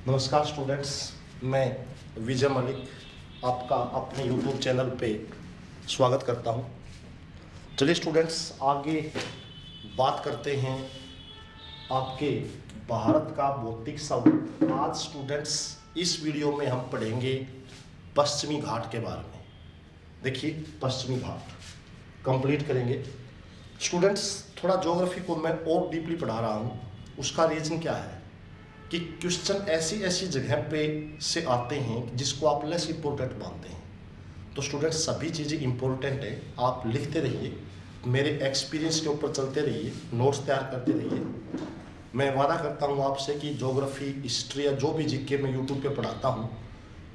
नमस्कार स्टूडेंट्स, मैं विजय मलिक आपका अपने यूट्यूब चैनल पे स्वागत करता हूं। चलिए स्टूडेंट्स, आगे बात करते हैं आपके भारत का भौतिक स्वरूप। आज स्टूडेंट्स इस वीडियो में हम पढ़ेंगे पश्चिमी घाट के बारे में। देखिए, पश्चिमी घाट कंप्लीट करेंगे। स्टूडेंट्स, थोड़ा ज्योग्राफी को मैं और डीपली पढ़ा रहा हूँ। उसका रीज़न क्या है कि क्वेश्चन ऐसी जगह पे से आते हैं जिसको आप लेस इम्पोर्टेंट मानते हैं। तो स्टूडेंट्स, सभी चीज़ें इम्पोर्टेंट है, आप लिखते रहिए, मेरे एक्सपीरियंस के ऊपर चलते रहिए, नोट्स तैयार करते रहिए। मैं वादा करता हूँ आपसे कि ज्योग्राफी, हिस्ट्री या जो भी जीके मैं यूट्यूब पे पढ़ाता हूँ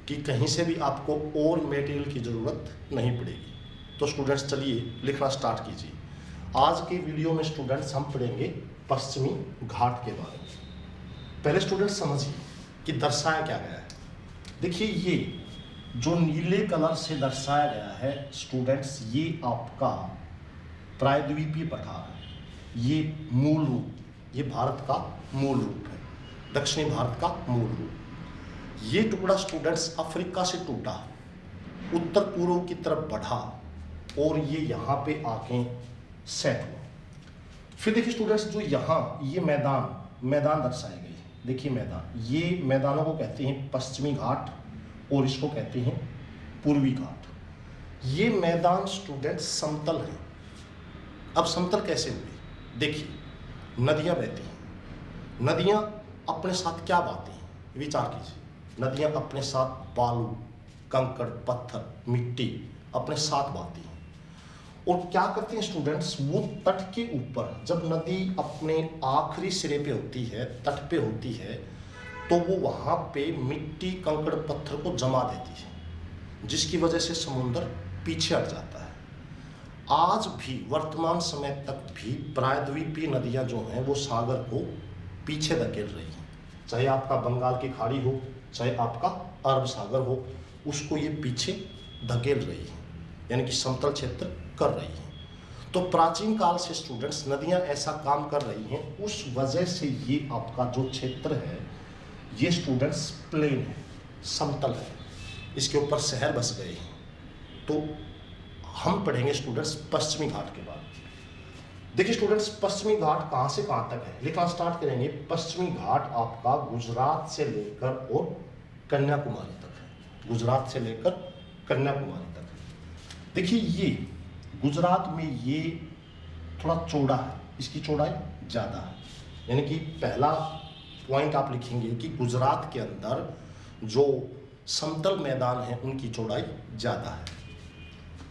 कि कहीं से भी आपको और मटेरियल की ज़रूरत नहीं पड़ेगी। तो स्टूडेंट्स, चलिए लिखना स्टार्ट कीजिए। आज के वीडियो में स्टूडेंट्स हम पढ़ेंगे पश्चिमी घाट के बारे में। पहले स्टूडेंट्स समझिए कि दर्शाया क्या गया है। देखिए, ये जो नीले कलर से दर्शाया गया है स्टूडेंट्स, ये आपका प्रायद्वीपीय पठार है। ये मूल रूप, ये भारत का मूल रूप है, दक्षिणी भारत का मूल रूप। ये टुकड़ा स्टूडेंट्स अफ्रीका से टूटा, उत्तर पूर्व की तरफ बढ़ा और ये यहाँ पे आके सेट हुआ। फिर देखिए स्टूडेंट्स, जो यहाँ ये मैदान दर्शाए गए, देखिए मैदान, ये मैदानों को कहते हैं पश्चिमी घाट और इसको कहते हैं पूर्वी घाट। ये मैदान स्टूडेंट्स समतल है। अब समतल कैसे हुए? देखिए, नदियाँ बहती हैं। नदियाँ अपने साथ क्या बहाती हैं? विचार कीजिए। नदियाँ अपने साथ बालू, कंकड़, पत्थर, मिट्टी अपने साथ बहाती हैं। और क्या करते हैं स्टूडेंट्स, वो तट के ऊपर, जब नदी अपने आखिरी सिरे पे होती है, तट पे होती है, तो वो वहाँ पे मिट्टी, कंकड़, पत्थर को जमा देती है, जिसकी वजह से समुद्र पीछे हट जाता है। आज भी वर्तमान समय तक भी प्रायद्वीपीय नदियाँ जो हैं वो सागर को पीछे धकेल रही हैं। चाहे आपका बंगाल की खाड़ी हो, चाहे आपका अरब सागर हो, उसको ये पीछे धकेल रही है, यानी कि समतल क्षेत्र कर रही हैं। तो प्राचीन काल से स्टूडेंट्स नदियां ऐसा काम कर रही हैं, उस वजह से ये आपका जो क्षेत्र है ये स्टूडेंट्स प्लेन है, समतल है, इसके ऊपर शहर बस गए हैं। तो हम पढ़ेंगे स्टूडेंट्स पश्चिमी घाट के बारे में। देखिए स्टूडेंट्स, पश्चिमी घाट कहाँ से कहाँ तक है, लिखना स्टार्ट करेंगे। पश्चिमी घाट आपका गुजरात से लेकर और कन्याकुमारी तक है। गुजरात से लेकर कन्याकुमारी तक है। देखिए, ये गुजरात में ये थोड़ा चौड़ा है, इसकी चौड़ाई ज़्यादा है। यानी कि पहला पॉइंट आप लिखेंगे कि गुजरात के अंदर जो समतल मैदान है उनकी चौड़ाई ज़्यादा है।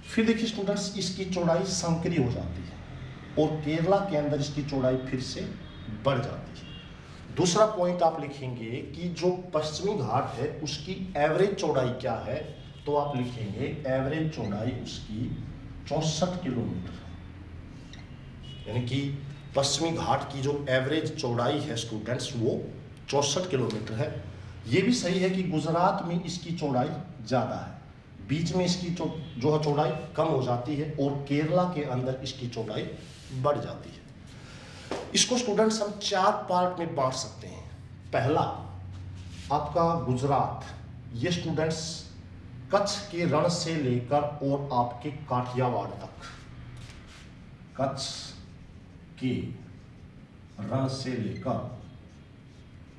फिर देखिए स्टूडेंट्स, इसकी चौड़ाई संकरी हो जाती है और केरला के अंदर इसकी चौड़ाई फिर से बढ़ जाती है। दूसरा पॉइंट आप लिखेंगे कि जो पश्चिमी घाट है उसकी एवरेज चौड़ाई क्या है, तो आप लिखेंगे एवरेज चौड़ाई उसकी 64 किलोमीटर है। यानी कि पश्चिमी घाट की जो एवरेज चौड़ाई है स्टूडेंट्स वो 64 किलोमीटर है। ये भी सही है कि गुजरात में इसकी चौड़ाई ज़्यादा है, बीच में इसकी जो है चौड़ाई कम हो जाती है और केरला के अंदर इसकी चौड़ाई बढ़ जाती है। इसको स्टूडेंट्स हम 4 पार्ट में बांट सकते हैं। पहला आपका गुजरात, ये स्टूडेंट्स कच्छ के रण से लेकर और आपके काठियावाड़ तक, कच्छ के रण से लेकर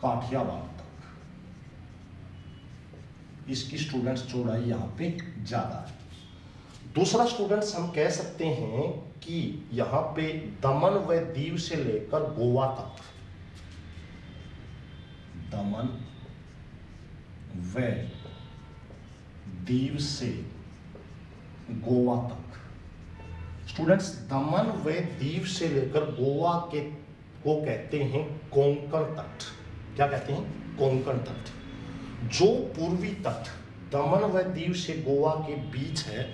काठियावाड़ तक इसकी स्टूडेंट्स चौड़ाई यहां पे ज्यादा है। दूसरा स्टूडेंट्स हम कह सकते हैं कि यहां पे दमन व दीव से लेकर गोवा तक, दमन व दीव से गोवा तक। स्टूडेंट्स, दमन व दीव से लेकर गोवा के को कहते हैं कोंकण तट। क्या कहते हैं? कोंकण तट। जो पूर्वी तट दमन व दीव से गोवा के बीच है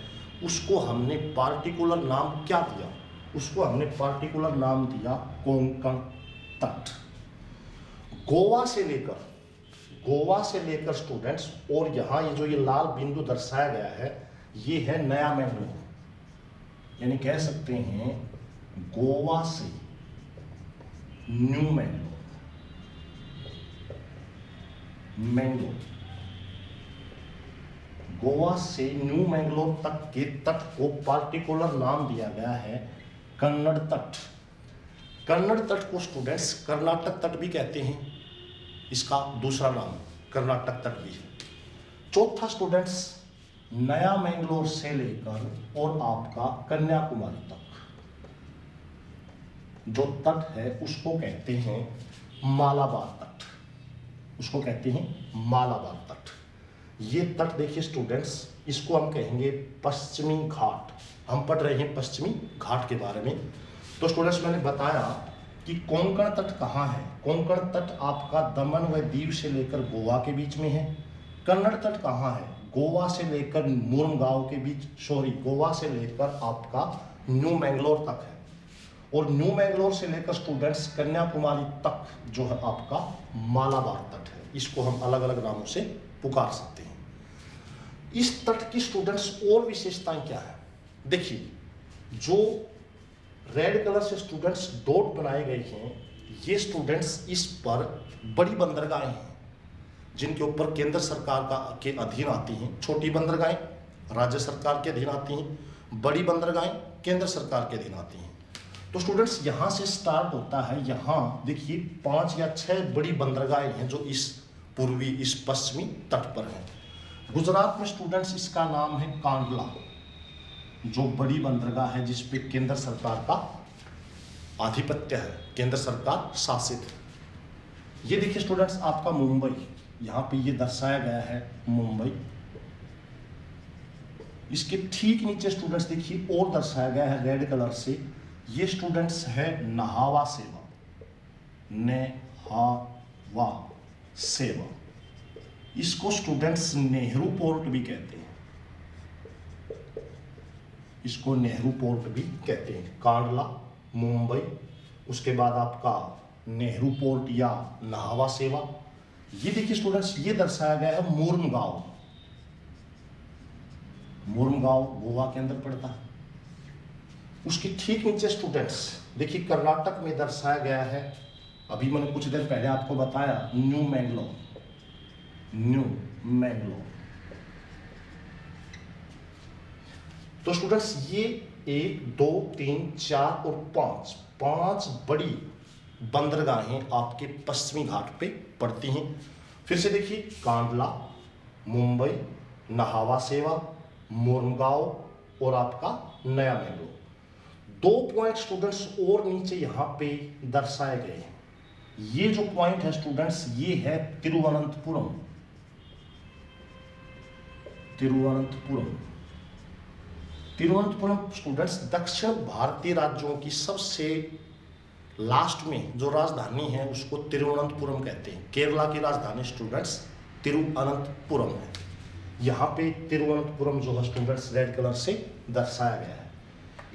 उसको हमने पार्टिकुलर नाम क्या दिया? उसको हमने पार्टिकुलर नाम दिया कोंकण तट। गोवा से लेकर स्टूडेंट्स, और यहाँ ये जो ये लाल बिंदु दर्शाया गया है ये है नया मैंगलोर, यानी कह सकते हैं गोवा से न्यू मैंगलोर। मैंगलोर। गोवा से न्यू मैंगलोर तक के तट को पार्टिकुलर नाम दिया गया है कन्नड़ तट। कन्नड़ तट को स्टूडेंट्स कर्नाटक तट भी कहते हैं, इसका दूसरा नाम कर्नाटक तट भी है। चौथा स्टूडेंट्स, नया मैंगलोर से लेकर और आपका कन्याकुमारी तक जो तट है उसको कहते हैं मालाबार तट, उसको कहते हैं मालाबार तट। ये तट देखिए स्टूडेंट्स, इसको हम कहेंगे पश्चिमी घाट। हम पढ़ रहे हैं पश्चिमी घाट के बारे में। तो स्टूडेंट्स मैंने बताया कि कोंकण तट कहाँ है। कोंकण तट आपका दमन व दीव से लेकर गोवा के बीच में है। कन्नड़ तट कहाँ है? गोवा से लेकर मुरमगांव के बीच, गोवा से लेकर आपका न्यू मैंगलोर तक है। और न्यू मैंगलोर से लेकर स्टूडेंट्स कन्याकुमारी तक जो है आपका मालाबार तट है। इसको हम अलग अलग नामों से पुकार सकते हैं। इस तट की स्टूडेंट्स और विशेषताएं क्या है? देखिए, जो रेड कलर से स्टूडेंट्स डॉट बनाए गए हैं, ये स्टूडेंट्स इस पर बड़ी बंदरगाहें हैं जिनके ऊपर केंद्र सरकार के अधीन आती हैं। छोटी बंदरगाहें राज्य सरकार के अधीन आती हैं, बड़ी बंदरगाहें केंद्र सरकार के अधीन आती हैं। तो स्टूडेंट्स यहाँ से स्टार्ट होता है। यहाँ देखिए 5 या 6 बड़ी बंदरगाहें हैं जो इस पश्चिमी तट पर हैं। गुजरात में स्टूडेंट्स इसका नाम है कांडला, जो बड़ी बंदरगाह है जिस पे केंद्र सरकार का आधिपत्य है, केंद्र सरकार शासित है। ये देखिए स्टूडेंट्स आपका मुंबई, यहाँ पे ये दर्शाया गया है मुंबई। इसके ठीक नीचे स्टूडेंट्स देखिए और दर्शाया गया है रेड कलर से, ये स्टूडेंट्स है नहावा सेवा, नेहावा सेवा। इसको स्टूडेंट्स नेहरू पोर्ट भी कहते हैं, इसको नेहरू पोर्ट भी कहते हैं। कांडला, मुंबई, उसके बाद आपका नेहरू पोर्ट या नहावा सेवा। ये देखिए स्टूडेंट्स, ये दर्शाया गया है मुरमगांव। मुरमगांव गोवा के अंदर पड़ता है। उसके ठीक नीचे स्टूडेंट्स देखिए कर्नाटक में दर्शाया गया है, अभी मैंने कुछ देर पहले आपको बताया, न्यू मैंगलोर। न्यू मैंगलोर। तो स्टूडेंट्स ये 1, 2, 3, 4 और 5 बड़ी बंदरगाहें आपके पश्चिमी घाट पे पड़ती हैं। फिर से देखिए कांडला, मुंबई, नहावा सेवा, मुरमगांव और आपका नया मैंगलोर। 2 पॉइंट स्टूडेंट्स और नीचे यहाँ पे दर्शाए गए हैं। ये जो पॉइंट है स्टूडेंट्स, ये है तिरुवनंतपुरम। तिरुवनंतपुरम स्टूडेंट्स दक्षिण भारतीय राज्यों की सबसे लास्ट में जो राजधानी है उसको तिरुवनंतपुरम कहते हैं। केरला की राजधानी स्टूडेंट्स तिरुवनंतपुरम है। यहाँ पे तिरुवनंतपुरम जो है स्टूडेंट्स रेड कलर से दर्शाया गया है।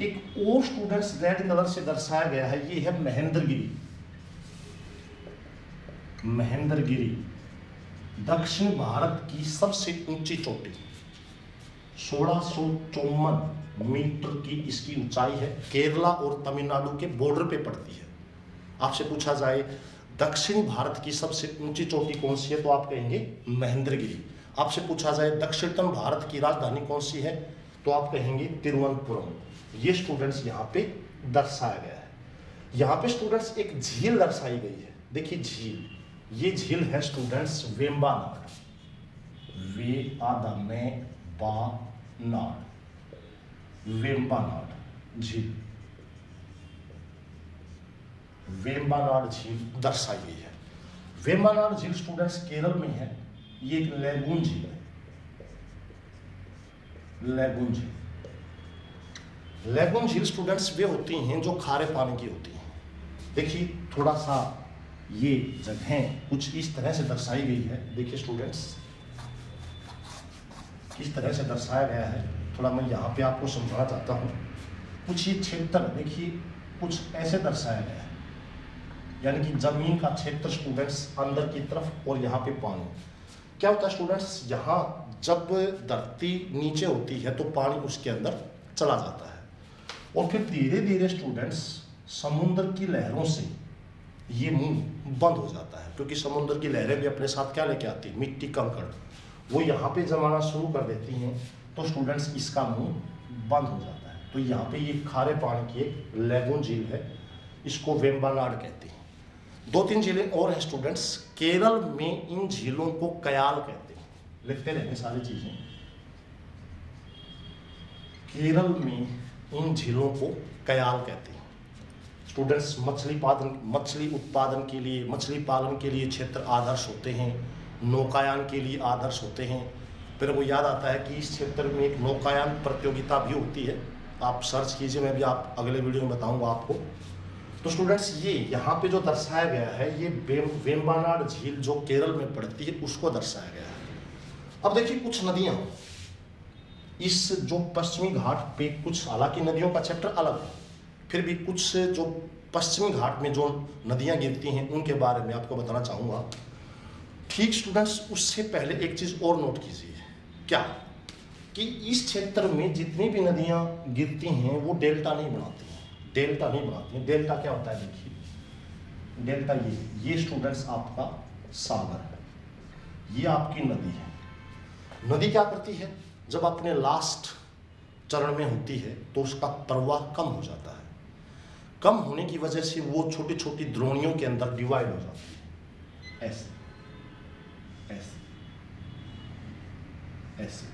एक और स्टूडेंट्स रेड कलर से दर्शाया गया है, ये है महेंद्रगिरी। महेंद्रगिरी दक्षिण भारत की सबसे ऊंची चोटी, 1654 मीटर की इसकी ऊंचाई है। केरला और तमिलनाडु के बॉर्डर पे पड़ती है। आपसे पूछा जाए दक्षिणी भारत की सबसे ऊंची चोटी कौन सी है तो आप कहेंगे महेंद्रगिरी। आपसे पूछा जाए दक्षिणतम भारत की राजधानी कौन सी है तो आप कहेंगे तिरुवनंतपुरम। ये स्टूडेंट्स यहाँ पे दर्शाया गया है। यहाँ पे स्टूडेंट्स एक झील दर्शाई गई है। देखिए झील, ये झील है स्टूडेंट्स वेम्बानाड। वेम्बानाड झील, वेम्बानाड झील दर्शाई गई है। वेम्बानाड झील स्टूडेंट्स केरल में है। ये एक लैगून झील है। लैगून झील, लैगून झील स्टूडेंट्स वे होती हैं जो खारे पानी की होती हैं। देखिए थोड़ा सा ये जगहें कुछ इस तरह से दर्शाई गई है। देखिए स्टूडेंट्स किस तरह से दर्शाया गया है, थोड़ा मैं यहाँ पे आपको समझाना चाहता हूँ। कुछ ये क्षेत्र देखिए कुछ ऐसे दर्शाया गया है, यानी कि जमीन का क्षेत्र स्टूडेंट्स अंदर की तरफ और यहाँ पे पानी। क्या होता है स्टूडेंट्स, यहाँ जब धरती नीचे होती है तो पानी उसके अंदर चला जाता है और फिर धीरे धीरे स्टूडेंट्स समुद्र की लहरों से ये मुंह बंद हो जाता है, क्योंकि समुद्र की लहरें भी अपने साथ क्या लेके आती है, मिट्टी, कंकड़, वो यहाँ पे जमाना शुरू कर देती हैं, तो स्टूडेंट्स इसका मुंह बंद हो जाता है। तो यहाँ पे ये खारे पानी की एक लैगून झील है, इसको वेम्बनाड कहते हैं। 2-3 झीलें और हैं स्टूडेंट्स। केरल में इन झीलों को कयाल कहते हैं, लिखते रहेंगे सारी चीजें। केरल में इन झीलों को कयाल कहते हैं। स्टूडेंट्स, मछली उत्पादन के लिए, मछली पालन के लिए क्षेत्र आदर्श होते हैं, नौकायान के लिए आदर्श होते हैं। फिर वो याद आता है कि इस क्षेत्र में एक नौकायान प्रतियोगिता भी होती है, आप सर्च कीजिए, मैं भी आप अगले वीडियो में बताऊंगा आपको। तो स्टूडेंट्स, ये यहाँ पे जो दर्शाया गया है, ये वेम्बनाड झील जो केरल में पड़ती है उसको दर्शाया गया है। अब देखिए कुछ नदियाँ इस जो पश्चिमी घाट पे, कुछ हालांकि नदियों का चैप्टर अलग है, फिर भी कुछ जो पश्चिमी घाट में जो नदियाँ गिरती हैं उनके बारे में आपको बताना चाहूँगा। ठीक स्टूडेंट्स, उससे पहले एक चीज़ और नोट कीजिए, क्या कि इस क्षेत्र में जितनी भी नदियाँ गिरती हैं वो डेल्टा नहीं बनाती हैं, डेल्टा नहीं बनाती हैं। डेल्टा क्या होता है, देखिए डेल्टा ये स्टूडेंट्स आपका सागर है, ये आपकी नदी है। नदी क्या करती है, जब अपने लास्ट चरण में होती है तो उसका प्रवाह कम हो जाता है। कम होने की वजह से वो छोटी छोटी द्रोणियों के अंदर डिवाइड हो जाती है, ऐसे ऐसे ऐसे।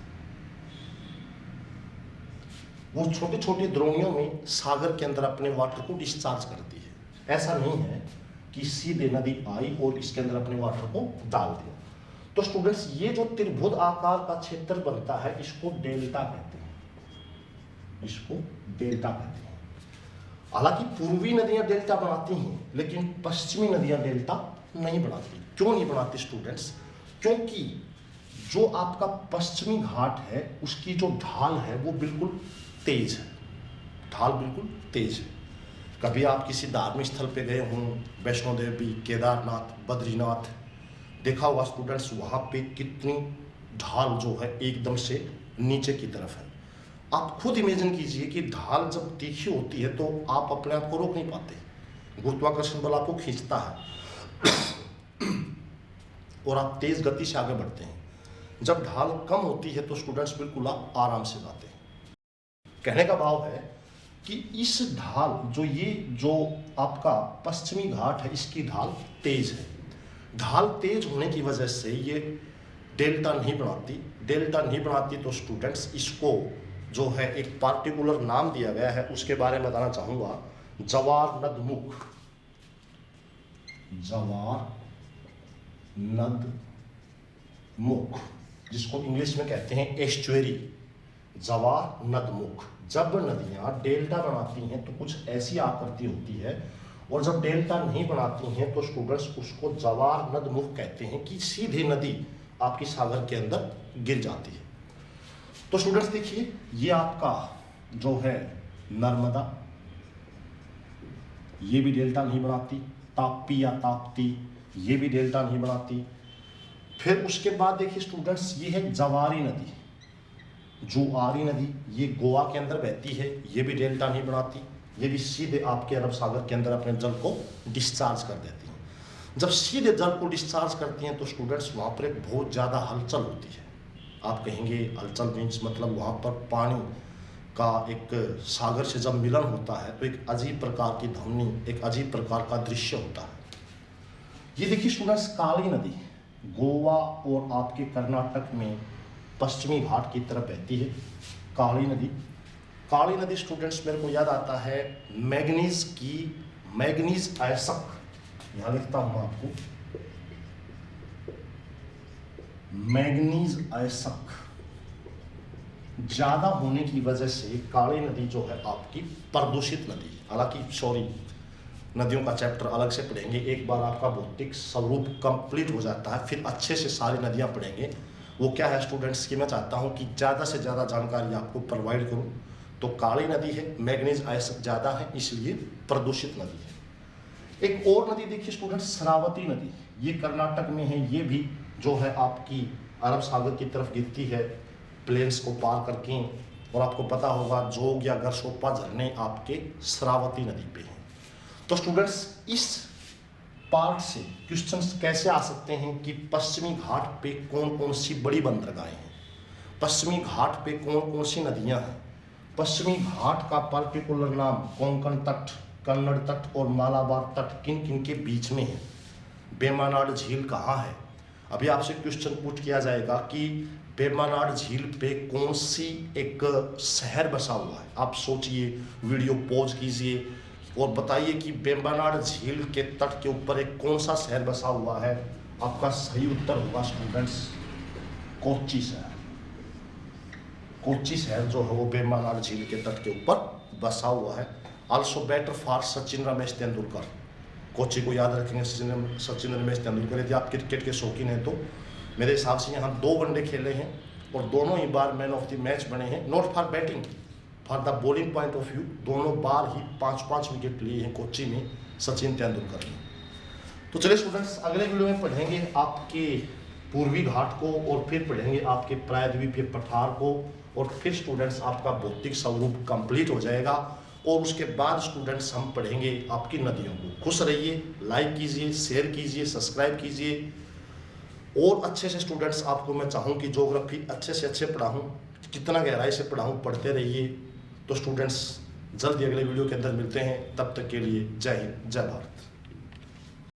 वो छोटी छोटी द्रोणियों में सागर के अंदर अपने वाटर को डिस्चार्ज करती है। ऐसा नहीं है कि सीधे नदी आई और इसके अंदर अपने वाटर को डाल दिया। तो स्टूडेंट्स, ये जो त्रिभुज आकार का क्षेत्र बनता है इसको डेल्टा कहते हैं, इसको डेल्टा कहते हैं। हालांकि पूर्वी नदियां डेल्टा बनाती हैं, लेकिन पश्चिमी नदियां डेल्टा नहीं बनाती। क्यों नहीं बनाती स्टूडेंट्स? क्योंकि जो आपका पश्चिमी घाट है उसकी जो ढाल है वो बिल्कुल तेज है, ढाल बिल्कुल तेज है। कभी आप किसी धार्मिक स्थल पे गए हों, वैष्णो देवी, केदारनाथ, बद्रीनाथ, देखा होगा स्टूडेंट्स, वहाँ पे कितनी ढाल जो है एकदम से नीचे की तरफ है। आप खुद इमेजिन कीजिए कि ढाल जब तीखी होती है तो आप अपने आप को रोक नहीं पाते, गुरुत्वाकर्षण बल आपको खींचता है और आप तेज गति से आगे बढ़ते हैं। जब ढाल कम होती है तो स्टूडेंट्स बिल्कुल आप आराम से जाते हैं। कहने का भाव है कि इस ढाल जो आपका पश्चिमी घाट है इसकी ढाल तेज है। ढाल तेज होने की वजह से ये डेल्टा नहीं बनाती। डेल्टा नहीं बनाती तो स्टूडेंट्स इसको जो है एक पार्टिकुलर नाम दिया गया है, उसके बारे में बताना चाहूँगा। जवार नदमुख, जवार नदमुख, जिसको इंग्लिश में कहते हैं एस्चुअरी, जवार नदमुख। जब नदियाँ डेल्टा बनाती हैं तो कुछ ऐसी आकृति होती है, और जब डेल्टा नहीं बनाती हैं तो स्टूडेंट्स उसको जवार नदमुख कहते हैं, कि सीधे नदी आपकी सागर के अंदर गिर जाती है। तो स्टूडेंट्स देखिए, ये आपका जो है नर्मदा, ये भी डेल्टा नहीं बनाती। ताप्ती या ताप्ती, ये भी डेल्टा नहीं बनाती। फिर उसके बाद देखिए स्टूडेंट्स, ये है जवारी नदी, जुआरी नदी, ये गोवा के अंदर बहती है, ये भी डेल्टा नहीं बनाती। ये भी सीधे आपके अरब सागर के अंदर अपने जल को डिस्चार्ज कर देती हैं। जब सीधे जल को डिस्चार्ज करती हैं तो स्टूडेंट्स वहाँ पर एक बहुत ज़्यादा हलचल होती है। आप कहेंगे हलचल मीन्स मतलब वहाँ पर पानी का एक सागर से जब मिलन होता है तो एक अजीब प्रकार की ध्वनि, एक अजीब प्रकार का दृश्य होता है। ये देखिए स्टूडेंट्स, काली नदी गोवा और आपके कर्नाटक में पश्चिमी घाट की तरफ बहती है, काली नदी। काली नदी स्टूडेंट्स मेरे को याद आता है मैग्नीज अयस्क, यहाँ लिखता हूँ आपको, मैग्नीज अयस्क ज़्यादा होने की वजह से काली नदी जो है आपकी प्रदूषित नदी। हालांकि सॉरी, नदियों का चैप्टर अलग से पढ़ेंगे, एक बार आपका भौतिक स्वरूप कंप्लीट हो जाता है फिर अच्छे से सारी नदियाँ पढ़ेंगे। वो क्या है स्टूडेंट्स की मैं चाहता हूँ कि ज़्यादा से ज़्यादा जानकारी आपको प्रोवाइड करूँ। तो काली नदी है, मैग्नीज अयस्क ज़्यादा है, इसलिए प्रदूषित नदी है। एक और नदी देखिए स्टूडेंट्स, शरावती नदी, ये कर्नाटक में है, ये भी जो है आपकी अरब सागर की तरफ गिरती है प्लेन्स को पार करके। और आपको पता होगा जोग या गरशोपा झरने आपके शरावती नदी पे हैं। तो स्टूडेंट्स, इस पार्ट से क्वेश्चंस कैसे आ सकते हैं कि पश्चिमी घाट पे कौन कौन सी बड़ी बंदरगाहें हैं, पश्चिमी घाट पे कौन कौन सी नदियां हैं, पश्चिमी घाट का पर्टिकुलर नाम कोंकण तट, कन्नड़ तट और मालाबार तट किन किन के बीच में है, वेम्बनाड झील कहाँ है। अभी आपसे क्वेश्चन पुट किया जाएगा कि वेम्बनाड झील पे कौन सी एक शहर बसा हुआ है। आप सोचिए, वीडियो पॉज कीजिए और बताइए कि वेम्बनाड झील के तट के ऊपर एक कौन सा शहर बसा हुआ है। आपका सही उत्तर होगा स्टूडेंट्स कोच्चि शहर। कोच्चि शहर जो है वो वेम्बनाड झील के तट के ऊपर बसा हुआ है। Also better for Sachin Ramesh Tendulkar. Kochi को याद रखेंगे, सचिन रमेश तेंदुलकर। यदि आप क्रिकेट के शौकीन हैं तो मेरे हिसाब से यहाँ 2 वनडे खेले हैं और दोनों ही बार मैन ऑफ द मैच बने हैं। Not for batting, for the bowling point of view दोनों बार ही 5-5 विकेट लिए हैं कोच्चि में सचिन तेंदुलकर ने। तो चलिए स्टूडेंट्स, अगले वीडियो में पढ़ेंगे आपके पूर्वी घाट को और फिर पढ़ेंगे आपके प्रायद्वीपीय पठार को और फिर स्टूडेंट्स आपका भौतिक स्वरूप कंप्लीट हो जाएगा और उसके बाद स्टूडेंट्स हम पढ़ेंगे आपकी नदियों को। खुश रहिए, लाइक कीजिए, शेयर कीजिए, सब्सक्राइब कीजिए और अच्छे से स्टूडेंट्स आपको मैं चाहूँ कि ज्योग्राफी अच्छे से अच्छे पढ़ाऊँ, कितना गहराई से पढ़ाऊँ, पढ़ते रहिए। तो स्टूडेंट्स जल्दी अगले वीडियो के अंदर मिलते हैं, तब तक के लिए जय हिंद, जय भारत।